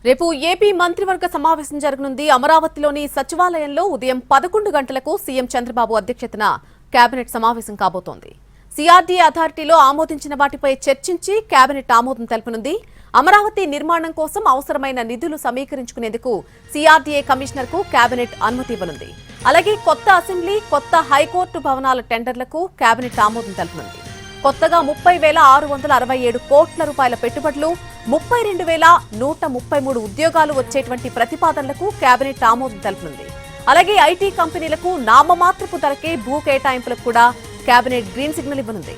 రేపు ఏపీ మంత్రివర్గ సమావేశం జరగనుంది. అమరావతిలోని సచివాలయంలో ఉదయం 11 గంటలకు సీఎం చంద్రబాబు అధ్యక్షతన కేబినెట్ సమావేశం కాబోతోంది. సిఆర్డీఏ అథారిటీలో ఆమోదించిన వాటిపై చర్చించి కేబినెట్ ఆమోదం తెలపనుంది. అమరావతి నిర్మాణం కోసం అవసరమైన నిధులు సమీకరించుకునేందుకు సిఆర్డీఏ కమిషనర్ కు కేబినెట్ అనుమతి ఇవ్వనుంది. అలాగే కొత్త అసెంబ్లీ, కొత్త హైకోర్టు భవనాల టెండర్లకు కేబినెట్ ఆమోదం తెలపనుంది. కొత్తగా 30,667 కోట్ల రూపాయల పెట్టుబడులు, 32,133 ఉద్యోగాలు వచ్చేటువంటి ప్రతిపాదనలకు కేబినెట్ ఆమోదం తెలపనుంది. అలాగే ఐటీ కంపెనీలకు నామమాత్రపు ధరకే భూ కేటాయింపులకు కూడా కేబినెట్ గ్రీన్ సిగ్నల్ ఇవ్వనుంది.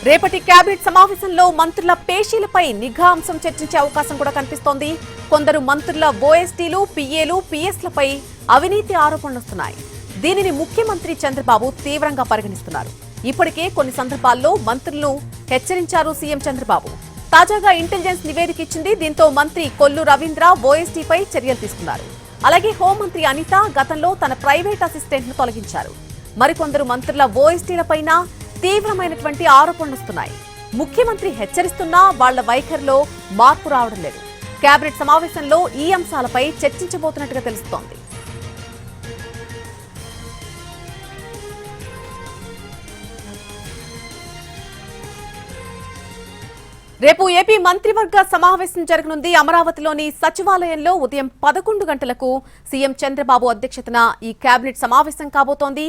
రేపటి కేబినెట్ సమావేశంలో మంత్రుల పేషీలపై నిఘా అంశం చర్చించే అవకాశం కూడా కనిపిస్తోంది. కొందరు మంత్రుల ఓఎస్టీలు, పీఏలు, పీఎస్లపై అవినీతి ఆరోపణలు వస్తున్నాయి. దీనిని ముఖ్యమంత్రి చంద్రబాబు తీవ్రంగా పరిగణిస్తున్నారు. ఇప్పటికే కొన్ని సందర్భాల్లో మంత్రులను హెచ్చరించారు సీఎం చంద్రబాబు. తాజాగా ఇంటెలిజెన్స్ నివేదిక ఇచ్చింది. దీంతో మంత్రి కొల్లు రవీంద్ర ఓఎస్టీపై చర్యలు తీసుకున్నారు. అలాగే హోంమంత్రి అనిత గతంలో తన ప్రైవేట్ అసిస్టెంట్ ను తొలగించారు. మరికొందరు మంత్రుల ఓఎస్టీలపైన తీవ్రమైనటువంటి ఆరోపణలు వస్తున్నాయి. ముఖ్యమంత్రి హెచ్చరిస్తున్నా వాళ్ల వైఖరిలో మార్పు రావడం లేదు. కేబినెట్ సమావేశంలో ఈ అంశాలపై చర్చించబోతున్నట్టుగా తెలుస్తోంది. రేపు ఏపీ మంత్రివర్గ సమావేశం జరగనుంది. అమరావతిలోని సచివాలయంలో ఉదయం 11 గంటలకు సీఎం చంద్రబాబు అధ్యక్షతన ఈ కేబినెట్ సమావేశం కాబోతోంది.